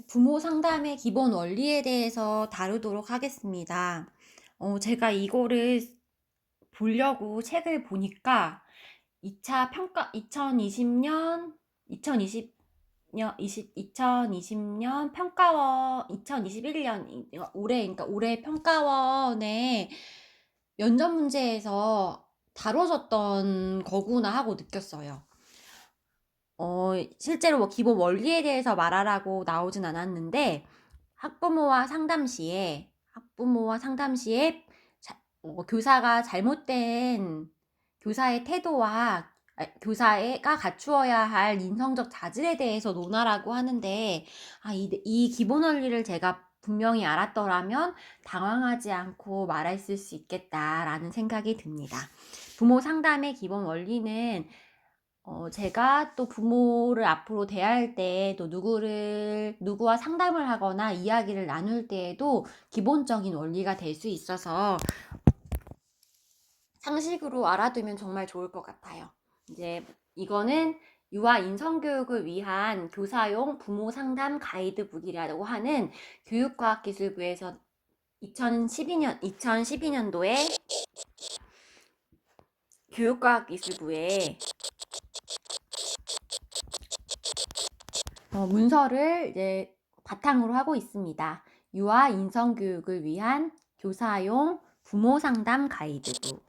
부모 상담의 기본 원리에 대해서 다루도록 하겠습니다. 제가 이거를 보려고 책을 보니까 2차 평가 2020년 2020년 2020년 평가원 2021년 올해 그러니까 올해 평가원의 면접 문제에서 다뤄졌던 거구나 하고 느꼈어요. 실제로 뭐 기본 원리에 대해서 말하라고 나오진 않았는데 학부모와 상담시에 교사가 잘못된 교사의 태도와 교사가 갖추어야 할 인성적 자질에 대해서 논하라고 하는데 이 기본 원리를 제가 분명히 알았더라면 당황하지 않고 말했을 수 있겠다라는 생각이 듭니다. 부모 상담의 기본 원리는 제가 또 부모를 앞으로 대할 때 또 누구와 상담을 하거나 이야기를 나눌 때에도 기본적인 원리가 될 수 있어서 상식으로 알아두면 정말 좋을 것 같아요. 이제 이거는 유아 인성교육을 위한 교사용 부모 상담 가이드북이라고 하는 교육과학기술부에서 2012년도에 교육과학기술부에 문서를 이제 바탕으로 하고 있습니다. 유아 인성교육을 위한 교사용 부모 상담 가이드북.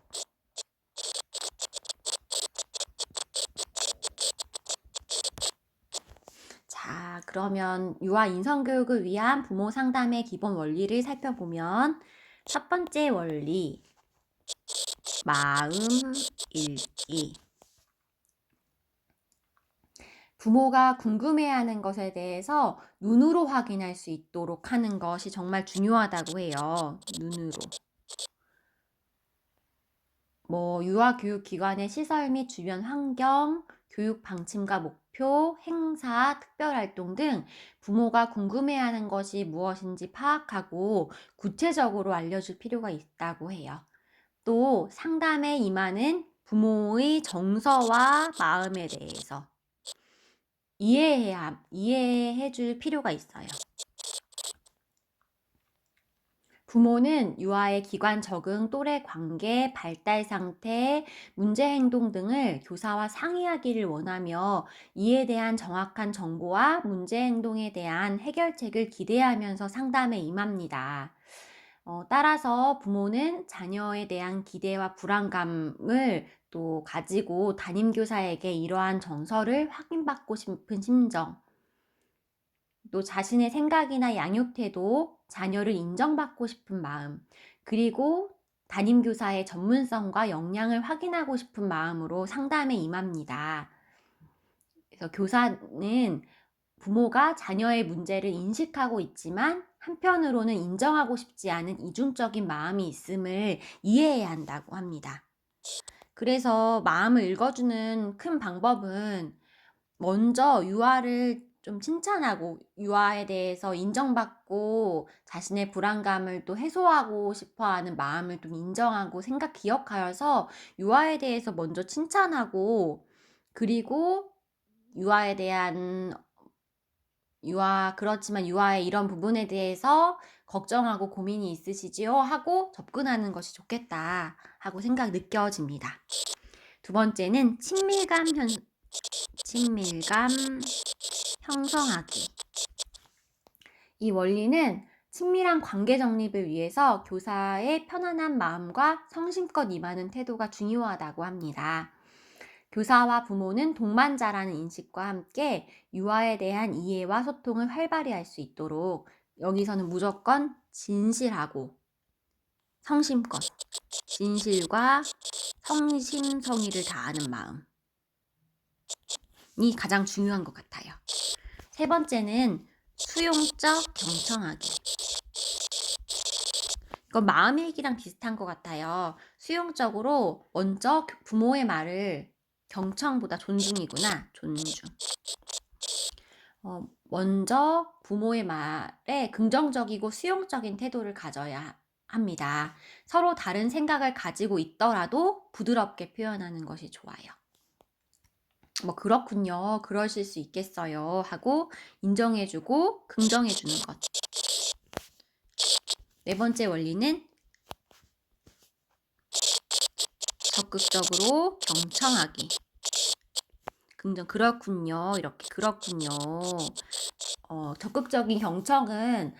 자, 그러면 유아 인성교육을 위한 부모 상담의 기본 원리를 살펴보면 첫 번째 원리, 마음 읽기. 부모가 궁금해하는 것에 대해서 눈으로 확인할 수 있도록 하는 것이 정말 중요하다고 해요. 눈으로. 유아교육기관의 시설 및 주변 환경, 교육 방침과 목표, 행사, 특별활동 등 부모가 궁금해하는 것이 무엇인지 파악하고 구체적으로 알려줄 필요가 있다고 해요. 또 상담에 임하는 부모의 정서와 마음에 대해서 이해해 줄 필요가 있어요. 부모는 유아의 기관 적응, 또래 관계, 발달 상태, 문제 행동 등을 교사와 상의하기를 원하며 이에 대한 정확한 정보와 문제 행동에 대한 해결책을 기대하면서 상담에 임합니다. 따라서 부모는 자녀에 대한 기대와 불안감을 또 가지고 담임교사에게 이러한 정서를 확인받고 싶은 심정, 또 자신의 생각이나 양육 태도, 자녀를 인정받고 싶은 마음, 그리고 담임교사의 전문성과 역량을 확인하고 싶은 마음으로 상담에 임합니다. 그래서 교사는 부모가 자녀의 문제를 인식하고 있지만 한편으로는 인정하고 싶지 않은 이중적인 마음이 있음을 이해해야 한다고 합니다. 그래서 마음을 읽어주는 큰 방법은 먼저 유아를 좀 칭찬하고 유아에 대해서 인정받고 자신의 불안감을 또 해소하고 싶어하는 마음을 좀 인정하고 기억하여서 유아에 대해서 먼저 칭찬하고, 그리고 유아에 대한 그렇지만 유아의 이런 부분에 대해서 걱정하고 고민이 있으시지요? 하고 접근하는 것이 좋겠다 하고 느껴집니다. 두 번째는 친밀감 형성하기. 이 원리는 친밀한 관계 정립을 위해서 교사의 편안한 마음과 성심껏 임하는 태도가 중요하다고 합니다. 교사와 부모는 동반자라는 인식과 함께 유아에 대한 이해와 소통을 활발히 할 수 있도록 여기서는 무조건 진실과 성심성의를 다하는 마음이 가장 중요한 것 같아요. 세 번째는 수용적 경청하기. 이건 마음일기랑 비슷한 것 같아요. 수용적으로 먼저 부모의 말을 경청보다 존중이구나. 존중. 먼저 부모의 말에 긍정적이고 수용적인 태도를 가져야 합니다. 서로 다른 생각을 가지고 있더라도 부드럽게 표현하는 것이 좋아요. 뭐 그렇군요. 그러실 수 있겠어요. 하고 인정해주고 긍정해주는 것. 네 번째 원리는 적극적으로 경청하기. 긍정, 그렇군요. 이렇게, 그렇군요. 적극적인 경청은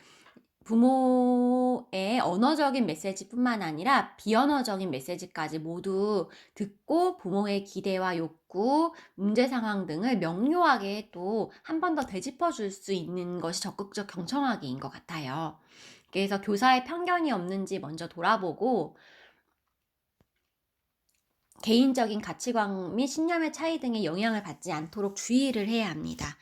부모의 언어적인 메시지뿐만 아니라 비언어적인 메시지까지 모두 듣고 부모의 기대와 욕구, 문제 상황 등을 명료하게 또 한 번 더 되짚어 줄 수 있는 것이 적극적 경청하기인 것 같아요. 그래서 교사의 편견이 없는지 먼저 돌아보고 개인적인 가치관 및 신념의 차이 등의 영향을 받지 않도록 주의를 해야 합니다.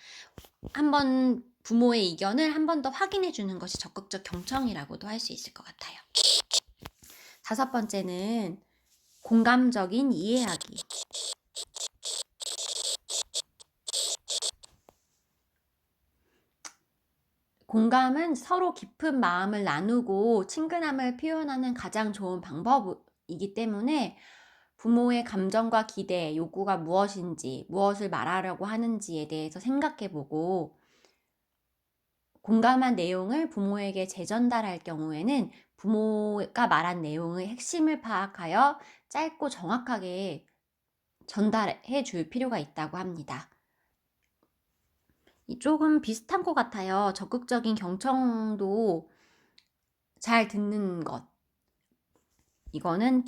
한번 부모의 의견을 한 번 더 확인해 주는 것이 적극적 경청이라고도 할 수 있을 것 같아요. 다섯 번째는 공감적인 이해하기. 공감은 서로 깊은 마음을 나누고 친근함을 표현하는 가장 좋은 방법이기 때문에 부모의 감정과 기대, 요구가 무엇인지, 무엇을 말하려고 하는지에 대해서 생각해보고 공감한 내용을 부모에게 재전달할 경우에는 부모가 말한 내용의 핵심을 파악하여 짧고 정확하게 전달해 줄 필요가 있다고 합니다. 조금 비슷한 것 같아요. 적극적인 경청도 잘 듣는 것. 이거는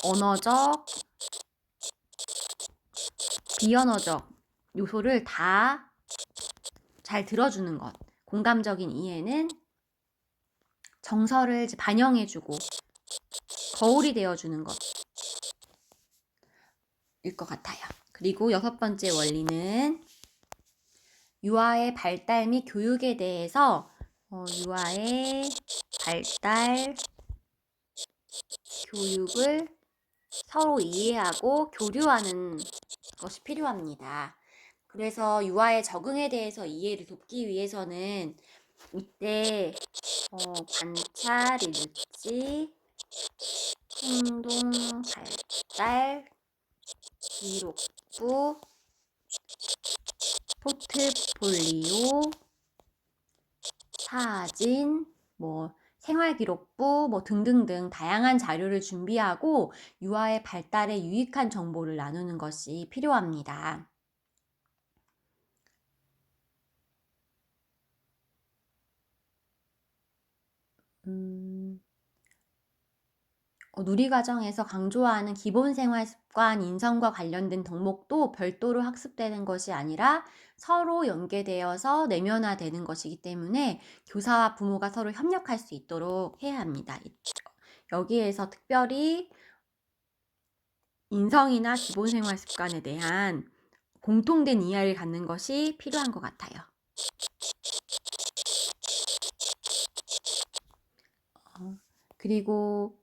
언어적, 비언어적 요소를 다 잘 들어주는 것. 공감적인 이해는 정서를 반영해주고 거울이 되어주는 것일 것 같아요. 그리고 여섯 번째 원리는 유아의 발달 및 교육에 대해서 유아의 발달, 교육을 서로 이해하고 교류하는 것이 필요합니다. 그래서 유아의 적응에 대해서 이해를 돕기 위해서는 이때 관찰, 일지, 행동, 발달, 기록부, 포트폴리오, 사진, 생활기록부 등등등 다양한 자료를 준비하고 유아의 발달에 유익한 정보를 나누는 것이 필요합니다. 누리과정에서 강조하는 기본생활습관 인성과 관련된 덕목도 별도로 학습되는 것이 아니라 서로 연계되어서 내면화되는 것이기 때문에 교사와 부모가 서로 협력할 수 있도록 해야 합니다. 여기에서 특별히 인성이나 기본생활습관에 대한 공통된 이해를 갖는 것이 필요한 것 같아요. 그리고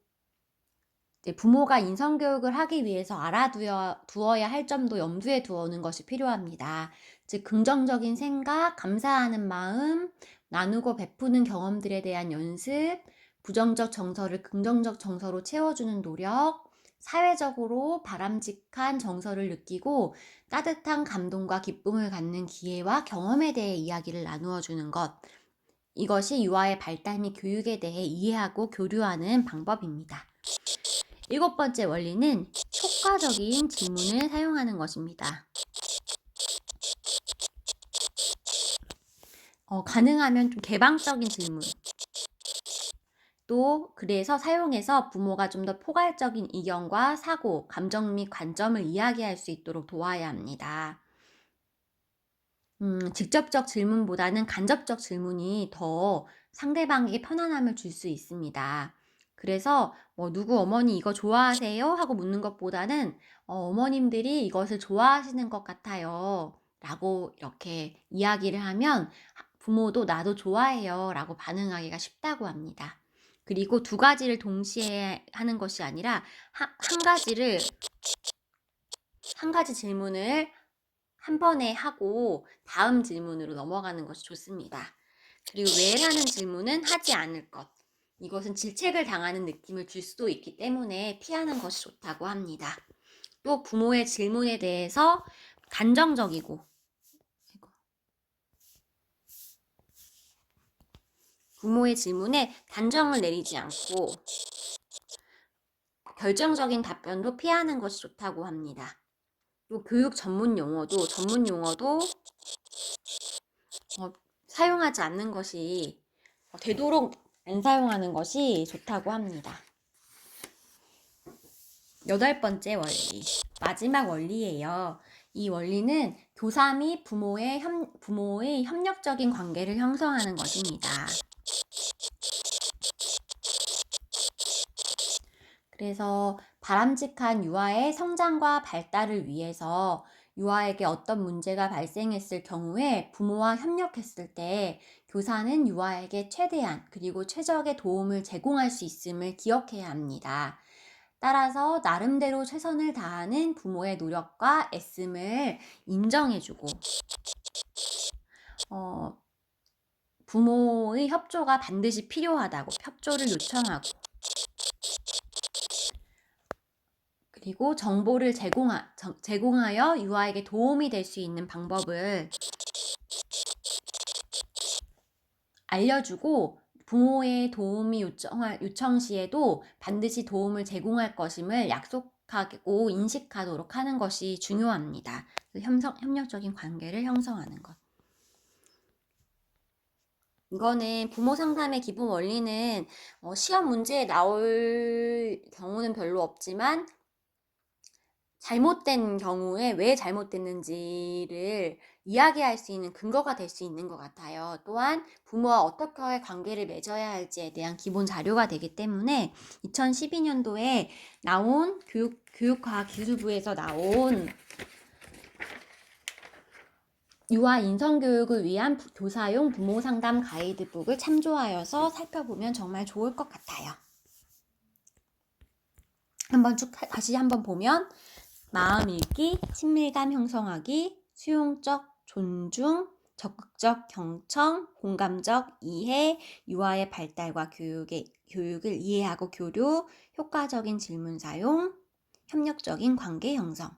부모가 인성교육을 하기 위해서 알아두어야 할 점도 염두에 두는 것이 필요합니다. 즉, 긍정적인 생각, 감사하는 마음, 나누고 베푸는 경험들에 대한 연습, 부정적 정서를 긍정적 정서로 채워주는 노력, 사회적으로 바람직한 정서를 느끼고 따뜻한 감동과 기쁨을 갖는 기회와 경험에 대해 이야기를 나누어 주는 것. 이것이 유아의 발달 및 교육에 대해 이해하고 교류하는 방법입니다. 일곱 번째 원리는 효과적인 질문을 사용하는 것입니다. 가능하면 좀 개방적인 질문. 또 그래서 사용해서 부모가 좀 더 포괄적인 의견과 사고, 감정 및 관점을 이야기할 수 있도록 도와야 합니다. 직접적 질문보다는 간접적 질문이 더 상대방에게 편안함을 줄 수 있습니다. 그래서 누구 어머니 이거 좋아하세요? 하고 묻는 것보다는 어머님들이 이것을 좋아하시는 것 같아요. 라고 이렇게 이야기를 하면 부모도 나도 좋아해요. 라고 반응하기가 쉽다고 합니다. 그리고 두 가지를 동시에 하는 것이 아니라 한 가지 질문을 한 번에 하고 다음 질문으로 넘어가는 것이 좋습니다. 그리고 왜 라는 질문은 하지 않을 것. 이것은 질책을 당하는 느낌을 줄 수도 있기 때문에 피하는 것이 좋다고 합니다. 또 부모의 질문에 대해서 감정적이고 부모의 질문에 단정을 내리지 않고 결정적인 답변도 피하는 것이 좋다고 합니다. 또 교육 전문 용어도 사용하지 않는 것이 되도록 안 사용하는 것이 좋다고 합니다. 8번째 원리, 마지막 원리예요. 이 원리는 교사 및 부모의 협력적인 관계를 형성하는 것입니다. 그래서 바람직한 유아의 성장과 발달을 위해서 유아에게 어떤 문제가 발생했을 경우에 부모와 협력했을 때 교사는 유아에게 최대한 그리고 최적의 도움을 제공할 수 있음을 기억해야 합니다. 따라서 나름대로 최선을 다하는 부모의 노력과 애씀을 인정해주고 부모의 협조가 반드시 필요하다고 협조를 요청하고 그리고 정보를 제공하여 유아에게 도움이 될 수 있는 방법을 알려주고 부모의 도움이 요청 시에도 반드시 도움을 제공할 것임을 약속하고 인식하도록 하는 것이 중요합니다. 협력적인 관계를 형성하는 것. 이거는 부모 상담의 기본 원리는 시험 문제에 나올 경우는 별로 없지만 잘못된 경우에 왜 잘못됐는지를 이야기할 수 있는 근거가 될 수 있는 것 같아요. 또한 부모와 어떻게 관계를 맺어야 할지에 대한 기본 자료가 되기 때문에 2012년도에 나온 교육과학기술부에서 나온 유아 인성교육을 위한 교사용 부모 상담 가이드북을 참조하여서 살펴보면 정말 좋을 것 같아요. 다시 한번 보면 마음 읽기, 친밀감 형성하기, 수용적 존중, 적극적 경청, 공감적 이해, 유아의 발달과 교육을 이해하고 교류, 효과적인 질문 사용, 협력적인 관계 형성.